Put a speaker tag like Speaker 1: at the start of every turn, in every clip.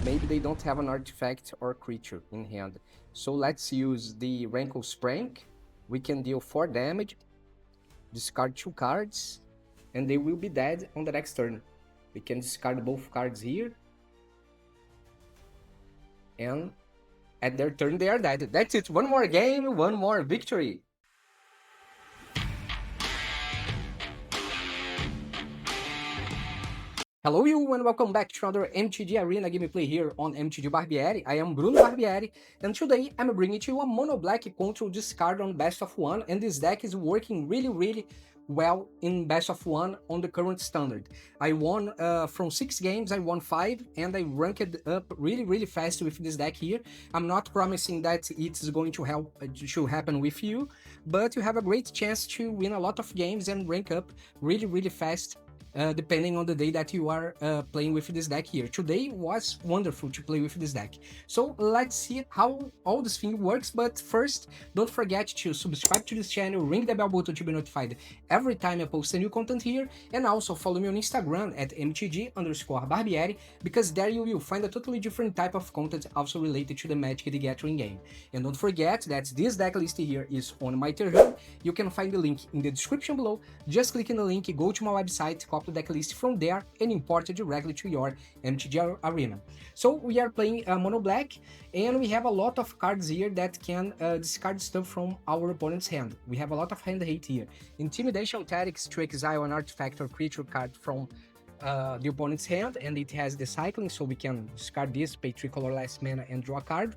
Speaker 1: maybe they don't have an artifact or creature in hand. So let's use the Rankle Prank. We can deal 4 damage, discard 2 cards, and they will be dead on the next turn. We can discard both cards here, and at their turn they are dead. That's it, one more game, one more victory. Hello you and welcome back to another MTG Arena gameplay here on MTG Barbieri. I am Bruno Barbieri and today I'm bringing to you a mono black control discard on best of 1, and this deck is working really well in best of 1 on the current standard. I won from 6 games, I won 5 and I ranked up really fast with this deck here. I'm not promising that it's going to happen with you, but you have a great chance to win a lot of games and rank up really fast. Depending on the day that you are playing with this deck here. Today was wonderful to play with this deck. So let's see how all this thing works, but first, don't forget to subscribe to this channel, ring the bell button to be notified every time I post a new content here, and also follow me on Instagram at mtg_barbieri, because there you will find a totally different type of content also related to the Magic the Gathering game. And don't forget that this deck list here is on my Telegram. You can find the link in the description below. Just click on the link, go to my website, copy the deck list from there and import it directly to your MTG Arena. So we are playing mono black, and we have a lot of cards here that can discard stuff from our opponent's hand. We have a lot of hand hate here. Intimidation Tactics to exile an artifact or creature card from the opponent's hand, and it has the cycling, so we can discard this, pay 3 colorless mana and draw a card.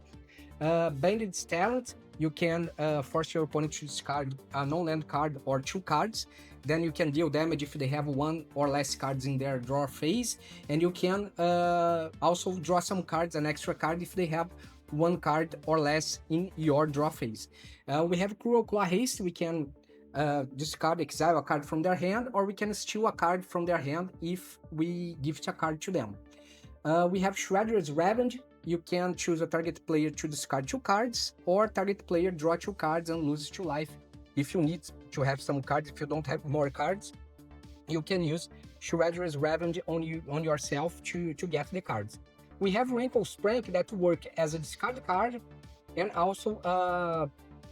Speaker 1: Bandit's Talent, you can force your opponent to discard a non-land card or 2 cards. Then you can deal damage if they have 1 or less cards in their draw phase, and you can also draw some cards, an extra card, if they have 1 card or less in your draw phase. We have Cruelclaw Heist. We can discard, exile a card from their hand, or we can steal a card from their hand if we gift a card to them. We have Shredder's Revenge. You can choose a target player to discard 2 cards, or target player draw 2 cards and loses 2 life. If you need to have some cards, if you don't have more cards, you can use Shredder's Revenge on yourself to get the cards. We have Rankle's Prank that work as a discard card and also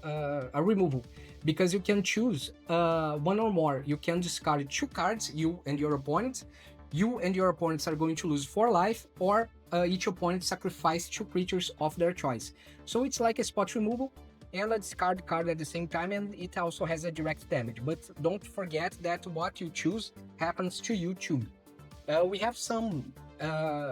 Speaker 1: a removal, because you can choose 1 or more. You can discard 2 cards, you and your opponent. You and your opponents are going to lose 4 life, or each opponent sacrifice 2 creatures of their choice. So it's like a spot removal and a discard card at the same time, and it also has a direct damage. But don't forget that what you choose happens to you too. We have some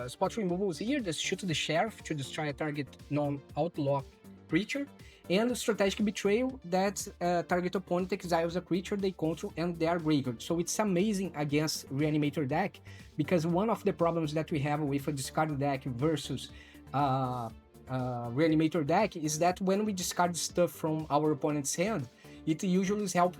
Speaker 1: spot removals here. Just shoot the Sheriff to destroy a target non-outlaw creature, and Strategic Betrayal that target opponent exiles a creature they control and they are graveyard. So it's amazing against Reanimator deck, because one of the problems that we have with a discard deck versus Reanimator deck is that when we discard stuff from our opponent's hand, it usually is help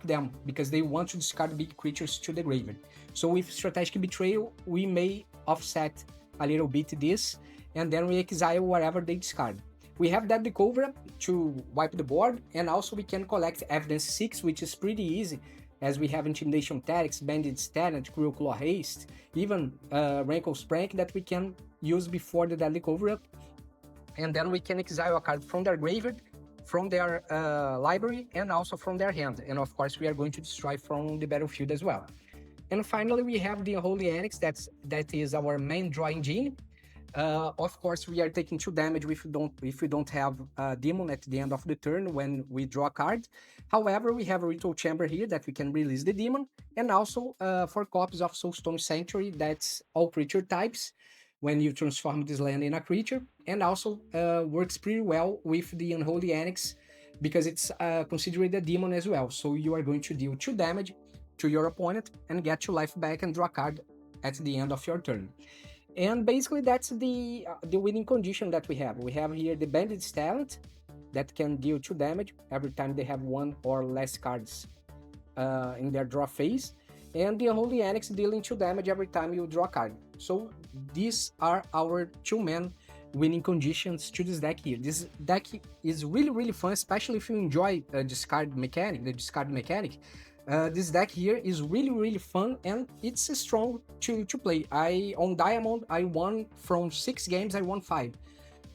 Speaker 1: them, because they want to discard big creatures to the graveyard. So with Strategic Betrayal, we may offset a little bit this, and then we exile whatever they discard. We have that Cover to wipe the board, and also we can collect Evidence 6, which is pretty easy, as we have Intimidation Tactics, Bandit's Talent, Cruelclaw Haste, even Rankle's Prank that we can use before the Deadly Cover-Up. And then we can exile a card from their graveyard, from their library, and also from their hand. And of course, we are going to destroy from the battlefield as well. And finally, we have the Unholy Annex. That is our main draw engine. Of course, we are taking 2 damage if we don't have a demon at the end of the turn when we draw a card. However, we have a Ritual Chamber here that we can release the demon, and also 4 copies of Soulstone Sanctuary. That's all creature types when you transform this land in a creature, and also works pretty well with the Unholy Annex, because it's considered a demon as well. So you are going to deal 2 damage to your opponent and get 2 life back and draw a card at the end of your turn. And basically that's the winning condition that we have. We have here the Bandit's Talent that can deal 2 damage every time they have 1 or less cards in their draw phase, and the Unholy Annex dealing 2 damage every time you draw a card. So these are our 2-man winning conditions to this deck here. This deck is really fun, especially if you enjoy the discard mechanic. This deck here is really fun and it's strong to play. On Diamond, I won from 6 games, I won 5.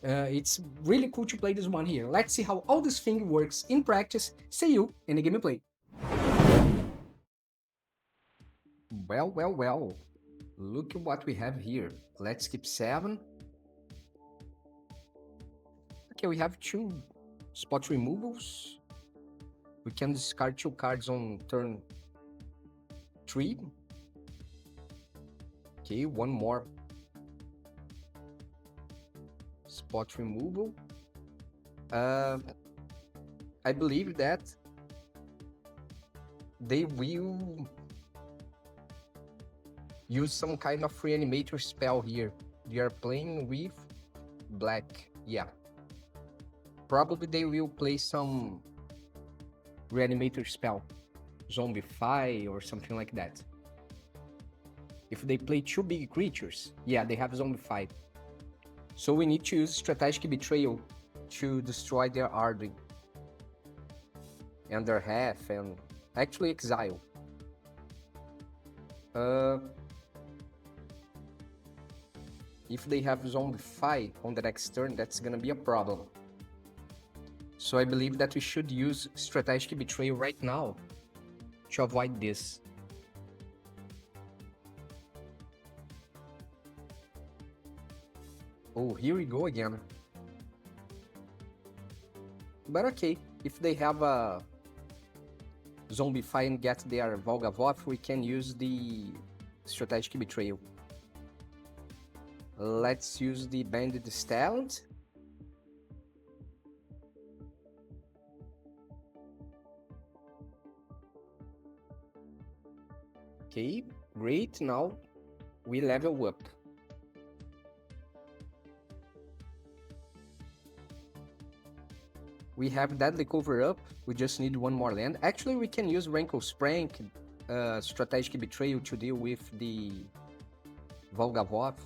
Speaker 1: It's really cool to play this one here. Let's see how all this thing works in practice. See you in the gameplay. Well. Look at what we have here. Let's keep 7. Okay, we have 2 spot removals. We can discard 2 cards on turn 3. Okay, 1 more spot removal. I believe that they will use some kind of reanimator spell here. They are playing with black. Yeah. Probably they will play some reanimator spell. Zombify or something like that. If they play 2 big creatures, yeah, they have Zombify. So we need to use Strategic Betrayal to destroy their Arding. And their half, and actually exile. If they have Zombify on the next turn, that's gonna be a problem. So I believe that we should use Strategic Betrayal right now to avoid this. Oh, here we go again. But okay, if they have a Zombify and get their Volgavoth, we can use the Strategic Betrayal. Let's use the Bandit's talent. Okay, great, now we level up. We have Deadly Cover Up, we just need 1 more land. Actually, we can use Rankle's Prank, Strategic Betrayal to deal with the Volgavoth.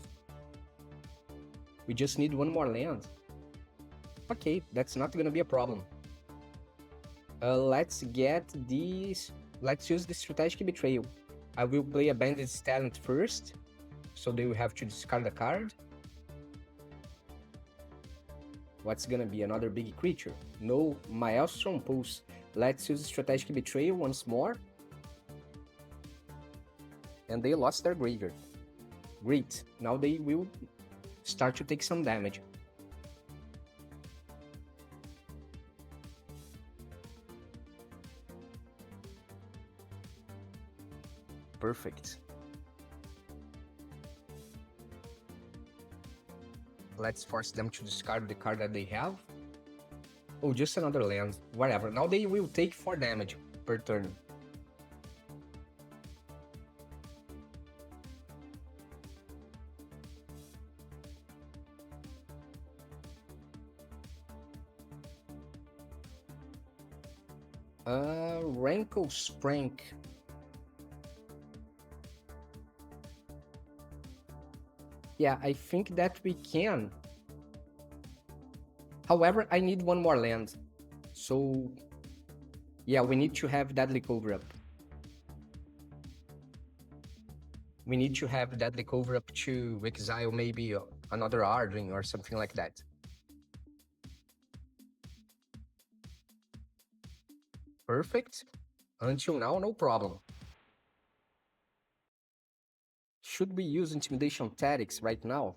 Speaker 1: We just need 1 more land. Okay, that's not gonna be a problem. Let's use the Strategic Betrayal. I will play a Bandit's talent first, so they will have to discard a card. What's gonna be another big creature? No, Maelstrom Pulse. Let's use Strategic Betrayal once more. And they lost their graveyard. Great, now they will start to take some damage. Perfect. Let's force them to discard the card that they have. Oh, just another land. Whatever. Now they will take 4 damage per turn. Rankle's Prank. Yeah, I think that we can. However, I need 1 more land. So, yeah, we need to have Deadly Cover Up. We need to have Deadly Cover Up to exile maybe another Ardring or something like that. Perfect. Until now, no problem. Should we use Intimidation Tactics right now?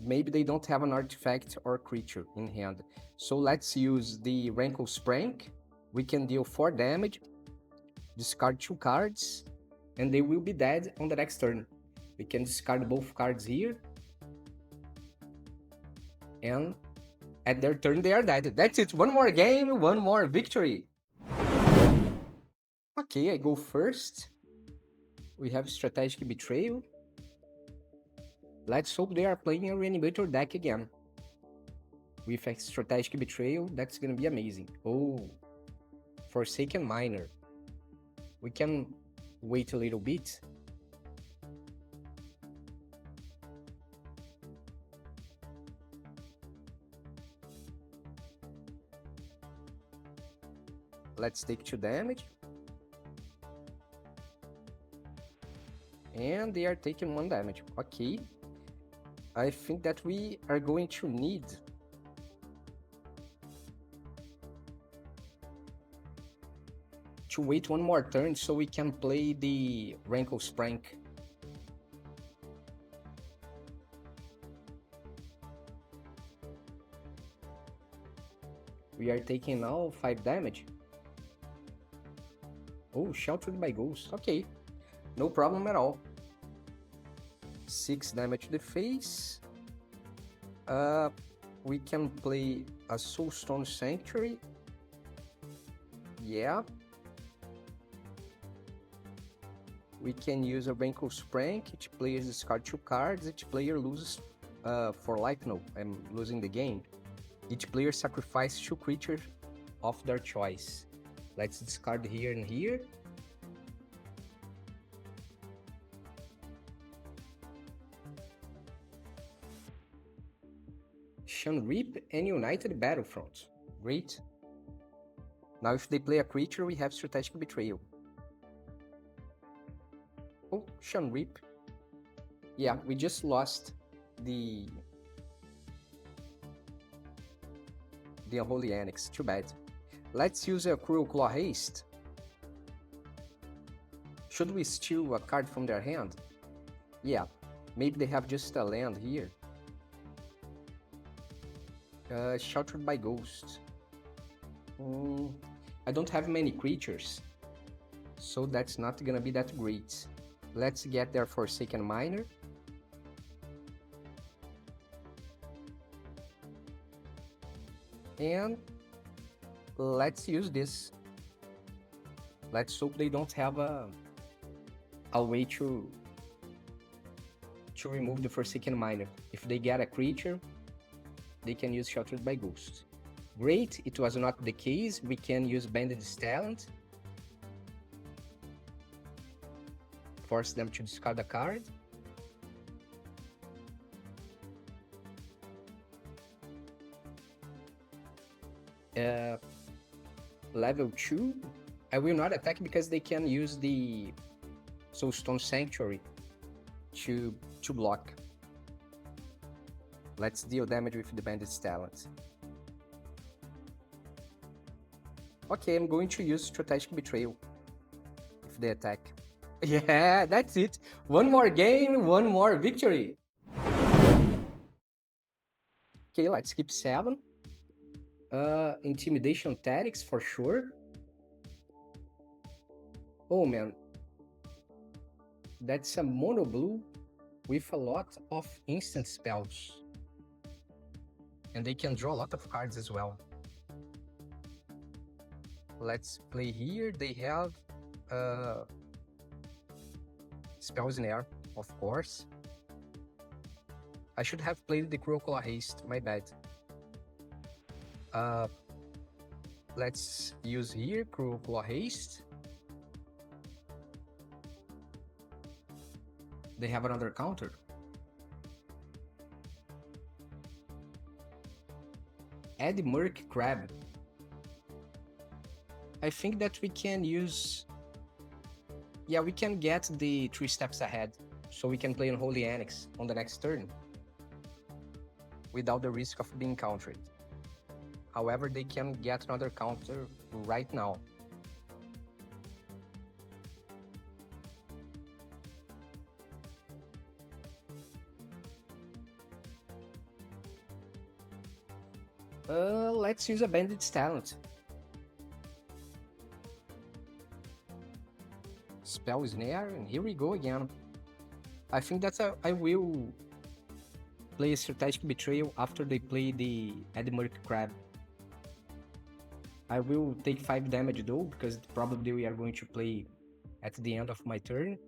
Speaker 1: Maybe they don't have an artifact or creature in hand. So let's use the Rankle's Prank. We can deal 4 damage, discard 2 cards, and they will be dead on the next turn. We can discard both cards here. And at their turn, they are dead. That's it. 1 more game, 1 more victory. Okay, I go first. We have Strategic Betrayal. Let's hope they are playing a Reanimator deck again. With a Strategic Betrayal, that's gonna be amazing. Oh, Forsaken Miner. We can wait a little bit. Let's take 2 damage. And they are taking 1 damage. Okay. I think that we are going to need to wait 1 more turn so we can play the Rankle's prank. We are taking now 5 damage. Oh, sheltered by ghost. Okay, no problem at all. 6 damage to the face. We can play a Soulstone Sanctuary. Yeah. We can use a Rankle's prank. Each player discards 2 cards. Each player loses for life. No, I'm losing the game. Each player sacrifices 2 creatures of their choice. Let's discard here and here. Reap and United Battlefront. Great. Now if they play a creature, we have Strategic Betrayal. Oh, Reap. Yeah, we just lost the Unholy Annex. Too bad. Let's use a Cruelclaw Haste. Should we steal a card from their hand? Yeah, maybe they have just a land here. Sheltered by Ghost. I don't have many creatures, so that's not gonna be that great. Let's get their Forsaken Miner. And let's use this. Let's hope they don't have a way to remove the Forsaken Miner. If they get a creature, they can use Sheltered by Ghost. Great, it was not the case. We can use Bandit's talent. Force them to discard a card. Level 2. I will not attack because they can use the Soulstone Sanctuary to block. Let's deal damage with the Bandit's talent. Okay, I'm going to use Strategic Betrayal if they attack. Yeah, that's it. 1 more game, 1 more victory. Okay, let's keep 7. Intimidation Tactics for sure. Oh man, that's a mono blue with a lot of instant spells. And they can draw a lot of cards as well. Let's play here. They have Spells in Air, of course. I should have played the Cruelclaw Haste, my bad. Let's use here Cruelclaw Haste. They have another counter. Add Murk Crab. I think that we can use... Yeah, we can get the 3 steps ahead, so we can play Unholy Annex on the next turn without the risk of being countered. However, they can get another counter right now. Let's use a Bandit's talent. Spell Snare, and here we go again. I think that I will play a Strategic Betrayal after they play the Edmurk Crab. I will take 5 damage though, because probably we are going to play at the end of my turn.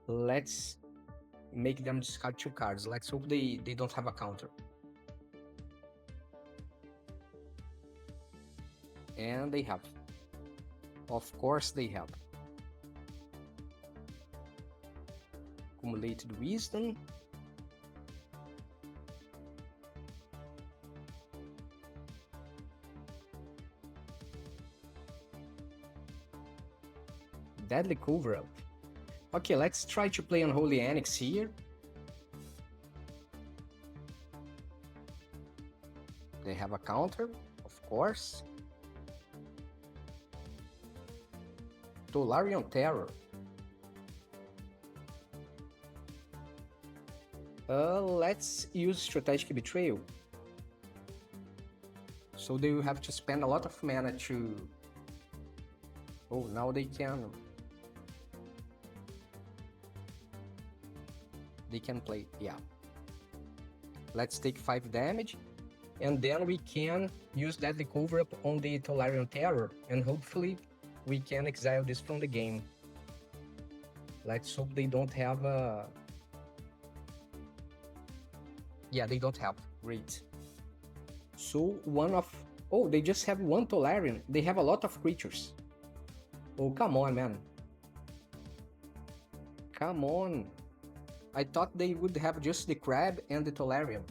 Speaker 1: Let's make them discard 2 cards. Let's hope they don't have a counter. And they have. Of course they have. Accumulated Wisdom. Deadly Cover-Up. Okay, let's try to play Unholy Annex here. They have a counter, of course. Tolarian Terror. Let's use Strategic Betrayal. So they will have to spend a lot of mana to... Oh, now they can... They can play, yeah. Let's take 5 damage. And then we can use Deadly Cover-Up on the Tolarian Terror. And hopefully we can exile this from the game. Let's hope they don't have a... Yeah, they don't have. Great. So one of... Oh, they just have one Tolarian. They have a lot of creatures. Oh, come on, man. Come on. I thought they would have just the Crab and the Tolarian.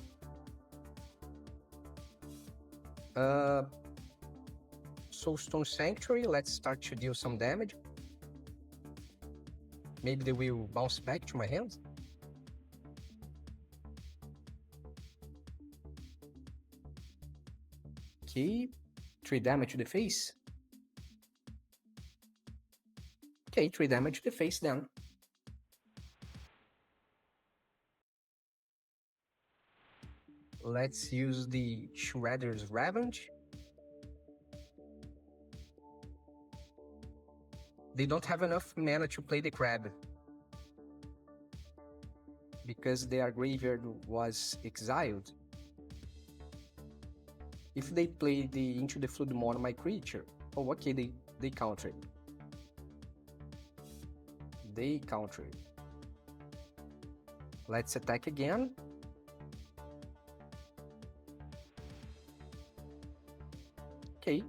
Speaker 1: Soulstone Sanctuary, let's start to deal some damage. Maybe they will bounce back to my hands. Okay, 3 damage to the face. Okay, 3 damage to the face then. Let's use the Shredder's Revenge. They don't have enough mana to play the Crab, because their graveyard was exiled. If they play the Into the Flood Mono my creature, oh okay, they counter it. They counter it. Let's attack again. Okay.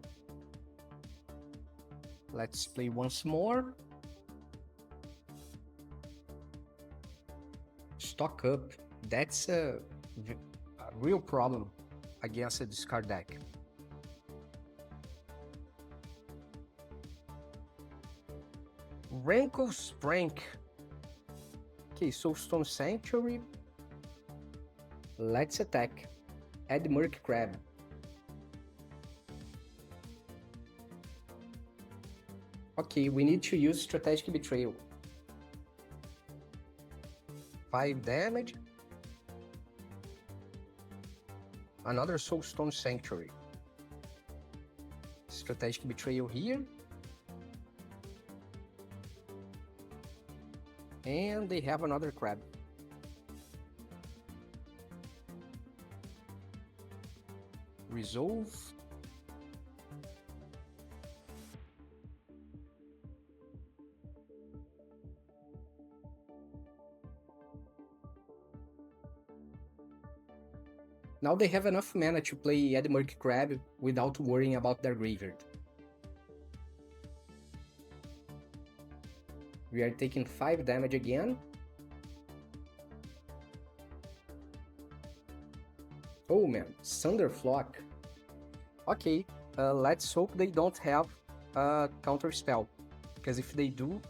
Speaker 1: Let's play once more. Stock up. That's a real problem against a discard deck. Rankle's Prank. Okay, Soulstone Sanctuary. Let's attack. Add Murk Crab. Okay, we need to use Strategic Betrayal. 5 damage. Another Soulstone Sanctuary. Strategic Betrayal here. And they have another Crab. Resolve. Now they have enough mana to play Edmurk Crab without worrying about their graveyard. We are taking 5 damage again. Oh man, Thunderflock. Okay, let's hope they don't have a counter spell, because if they do,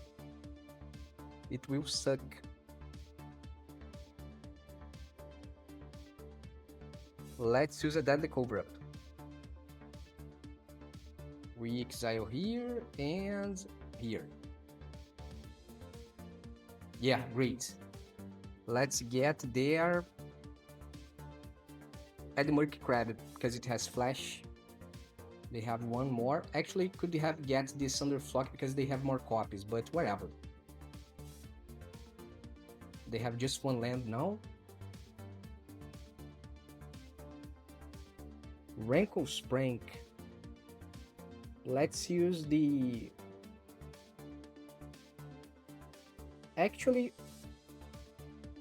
Speaker 1: it will suck. Let's use a Deadly Cover-Up. We exile here and here. Yeah, great. Let's get their Edmurk Crab, because it has Flash. They have one more. Actually, could have get this Thunderflock because they have more copies, but whatever. They have just one land now. Rankle's Prank. Let's use the... Actually,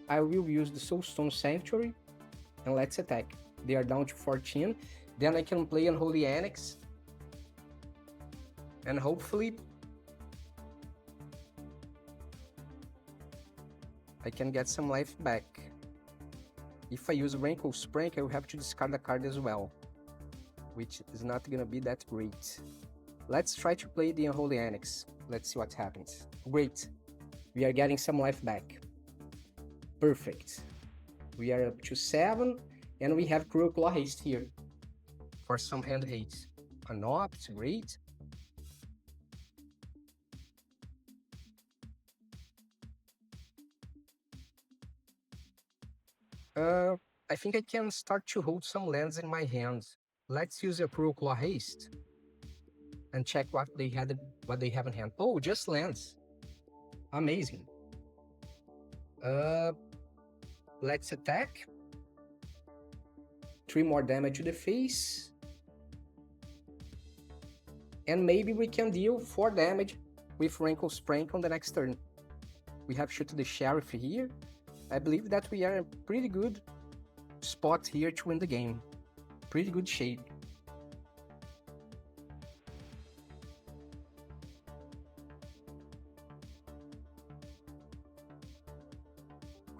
Speaker 1: I will use the Soulstone Sanctuary and let's attack. They are down to 14. Then I can play Unholy Annex. And hopefully I can get some life back. If I use Rankle's Prank, I will have to discard a card as well, which is not gonna be that great. Let's try to play the Unholy Annex. Let's see what happens. Great. We are getting some life back. Perfect. We are up to 7, and we have Cruelclaw Haste here for some hand haste. An opt, great. I think I can start to hold some lands in my hands. Let's use a Cruelclaw Haste and check what they have in hand. Oh, just lands. Amazing. Let's attack. 3 more damage to the face. And maybe we can deal 4 damage with Rankle's Prank on the next turn. We have Shoot the Sheriff here. I believe that we are in a pretty good spot here to win the game. Pretty good shape.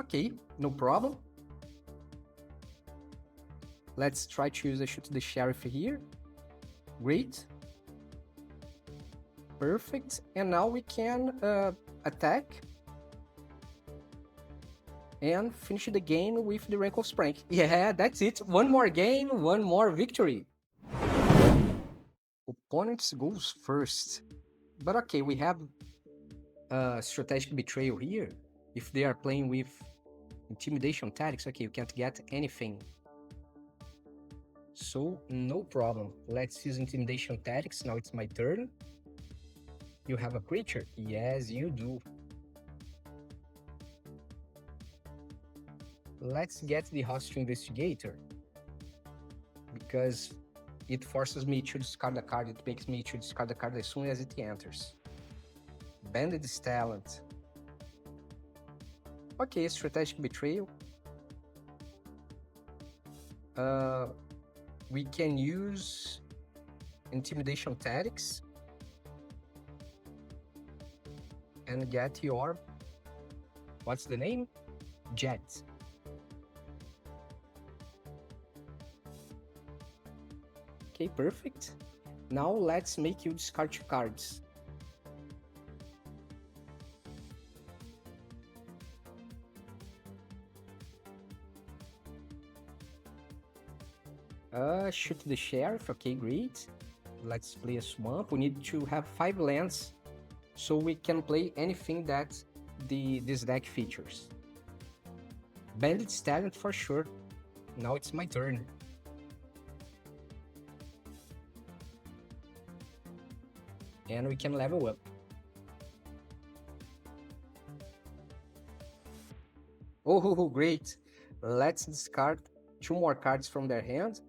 Speaker 1: Okay, no problem. Let's try to use a Shoot the Sheriff here. Great. Perfect. And now we can attack and finish the game with the Rankle's Prank. Yeah, that's it. One more game, one more victory. Opponents goes first. But okay, we have strategic betrayal here. If they are playing with intimidation tactics, okay, you can't get anything. So, no problem. Let's use intimidation tactics. Now it's my turn. You have a creature? Yes, you do. Let's get the Hostile Investigator, because it forces me to discard a card. It makes me to discard the card as soon as it enters. Bandit's Talent. Okay, Strategic Betrayal. We can use Intimidation Tactics and get your, what's the name? Jet. Okay, perfect. Now let's make you discard 2 cards. Shoot the Sheriff, okay, great. Let's play a swamp. We need to have 5 lands so we can play anything that this deck features. Bandit's Talent for sure. Now it's my turn. And we can level up. Oh, great. Let's discard 2 more cards from their hand.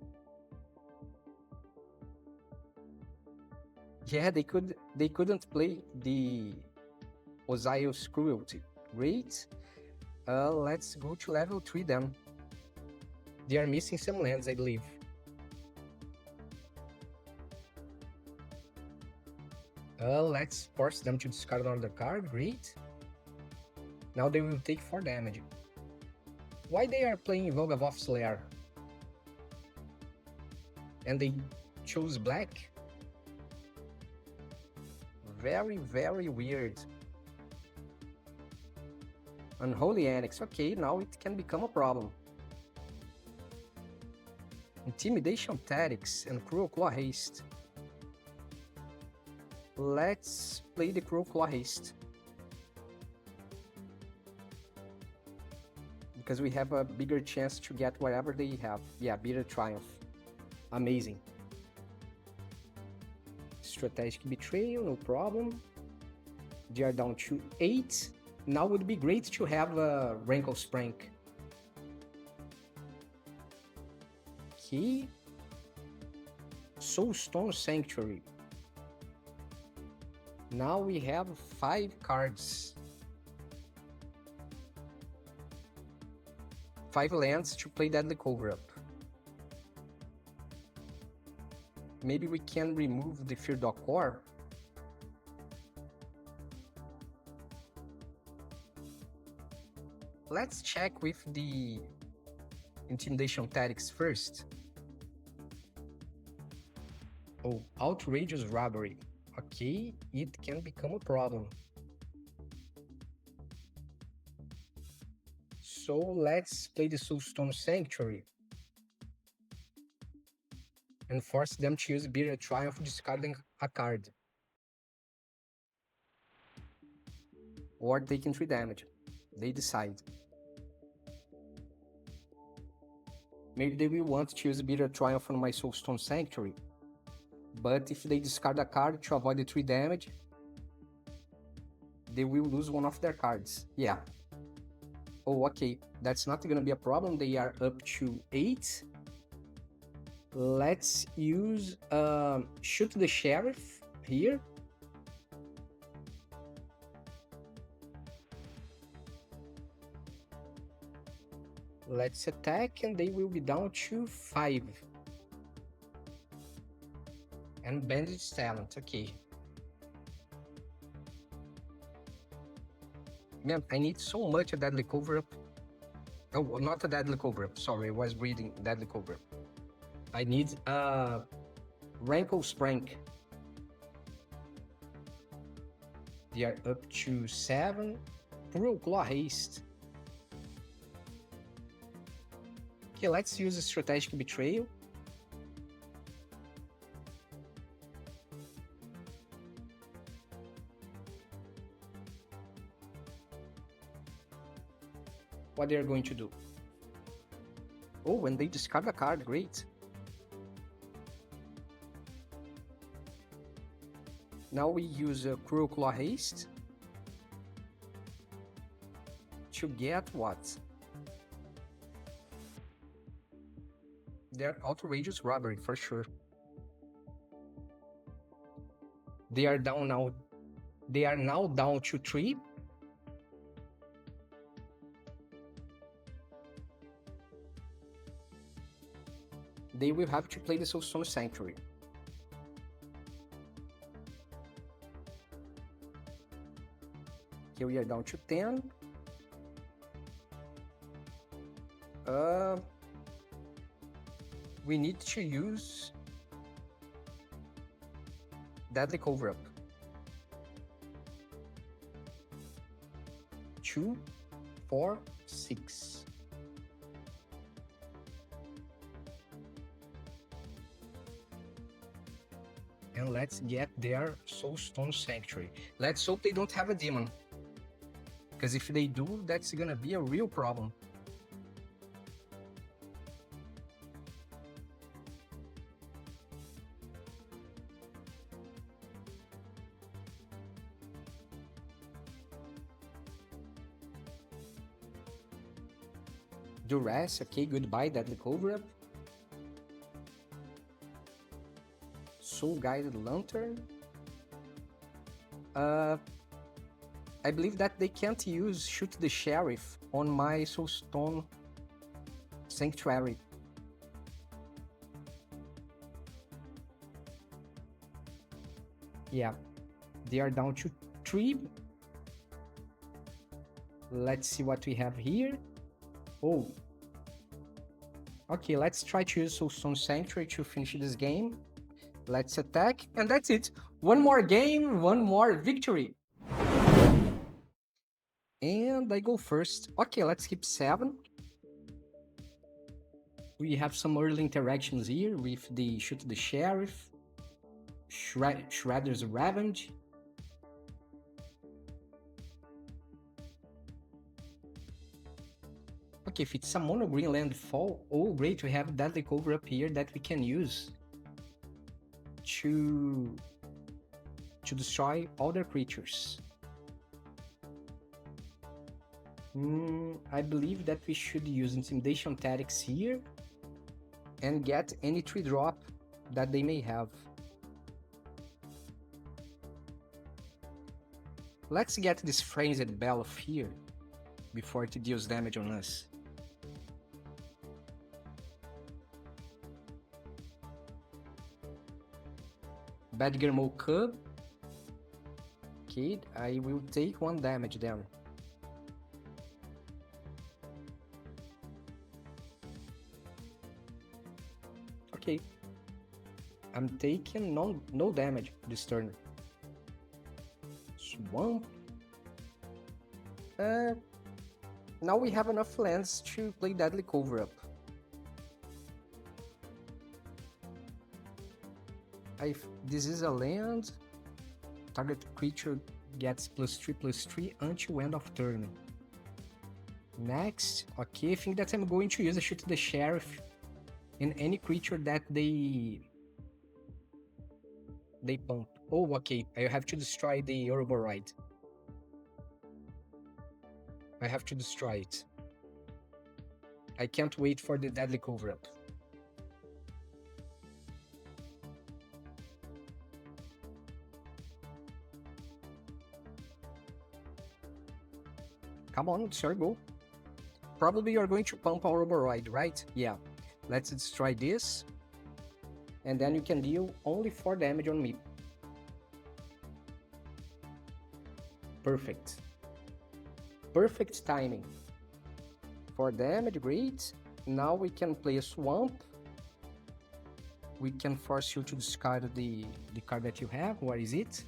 Speaker 1: Yeah, they couldn't play the Osiris Cruelty. Great. Let's go to level 3 then. They are missing some lands, I believe. Let's force them to discard another card. Great. Now they will take 4 damage. Why they are playing Volgavoth's Lair? And they chose black? Very, very weird. Unholy Annex. Okay, now it can become a problem. Intimidation Tactics and Cruelclaw Haste. Let's play the Cruelclaw Haste. Because we have a bigger chance to get whatever they have. Yeah, Bitter Triumph. Amazing. Strategic Betrayal, no problem. They are down to 8. Now would be great to have a Rankle's Prank. Okay. Soulstone Sanctuary. Now we have 5 cards. 5 lands to play Deadly Cover-Up. Maybe we can remove the Fear Dog Core. Let's check with the Intimidation Tactics first. Oh, Outrageous Robbery. Okay, it can become a problem. So let's play the Soulstone Sanctuary and force them to use Betrayal for discarding a card. Or taking 3 damage. They decide. Maybe they will want to use Betrayal on my Soulstone Sanctuary. But if they discard a card to avoid the 3 damage, they will lose one of their cards. Yeah. Oh, okay. That's not gonna be a problem. They are up to 8. Let's use Shoot the Sheriff here. Let's attack and they will be down to 5. And Bandit's talent, okay. Man, I need so much a deadly cover-up. Oh, not a deadly cover-up, sorry, I was reading deadly cover-up. I need Rankle Sprank. They are up to 7. Cruelclaw Heist. Okay, let's use a strategic betrayal. What they are going to do? Oh, when they discard a card, great. Now we use a Cruelclaw Haste to get what? Their outrageous robbery for sure. They are down now. They are now down to 3. They will have to play the Soulstone Sanctuary. Here we are down to 10. We need to use Deadly Cover-Up. 2, 4, 6. And let's get their Soulstone Sanctuary. Let's hope they don't have a demon. Because if they do, that's gonna be a real problem. Duress, okay, goodbye, Deadly Cover-Up. Soul Guided Lantern. I believe that they can't use Shoot the Sheriff on my Soulstone Sanctuary. Yeah, they are down to 3. Let's see what we have here. Oh. Okay, let's try to use Soulstone Sanctuary to finish this game. Let's attack, and that's it. One more game, one more victory. And I go first. Okay, let's keep 7. We have some early interactions here with the Shoot the Sheriff, Shredder's Revenge. Okay, if it's a mono green landfall, oh great, we have Deadly Cover-Up here that we can use to destroy other creatures. I believe that we should use Intimidation Tactics here and get any 3-drop that they may have. Let's get this Frenzied Bell off here before it deals damage on us. Badgermo Cub. Okay, I will take 1 damage then. Okay. I'm taking no damage this turn. Swamp. Now we have enough lands to play Deadly Cover-Up. This is a land. Target creature gets +3/+3 until end of turn. Next, okay, I think that I'm going to use a Shoot the Sheriff in any creature that they pump. Oh, okay, I have to destroy the Ouroboride. I have to destroy it. I can't wait for the Deadly Cover-Up. Come on, it's your go. Probably you're going to pump our Ouroboride, right? Yeah. Let's destroy this. And then you can deal only 4 damage on me. Perfect. Perfect timing. 4 damage, great. Now we can play a Swamp. We can force you to discard the card that you have. What is it?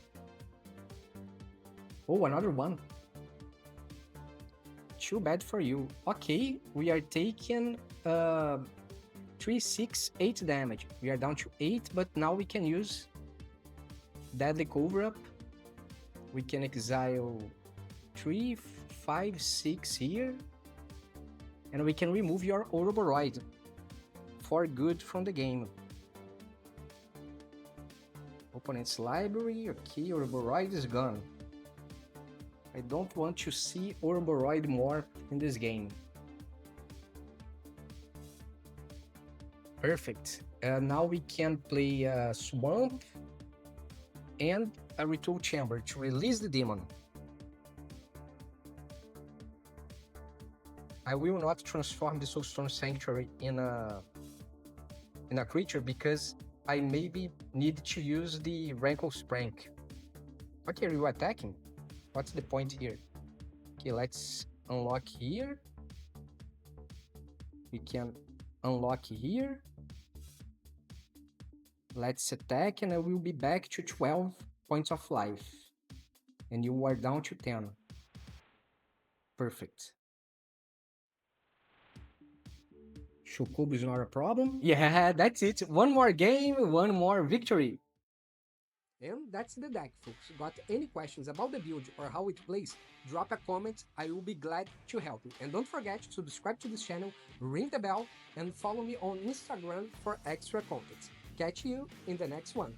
Speaker 1: Oh, another one. Too bad for you. Okay, we are taking 3, 6, 8 damage. We are down to 8, but now we can use Deadly Cover-Up. We can exile 3, 5, 6 here. And we can remove your Ouroboride for good from the game. Opponent's library. Okay, Ouroboride is gone. I don't want to see Ouroboride more in this game. Perfect. Now we can play a Swamp and a Ritual Chamber to release the demon. I will not transform the Soulstone Sanctuary in a creature because I maybe need to use the Rankle's prank. Okay, are you attacking? What's the point here? Okay, let's unlock here. We can unlock here. Let's attack and I will be back to 12 points of life. And you are down to 10. Perfect. Shokubu is not a problem. Yeah, that's it. One more game, one more victory. And that's the deck, folks. Got any questions about the build or how it plays? Drop a comment, I will be glad to help you. And don't forget to subscribe to this channel, ring the bell, and follow me on Instagram for extra content. Catch you in the next one.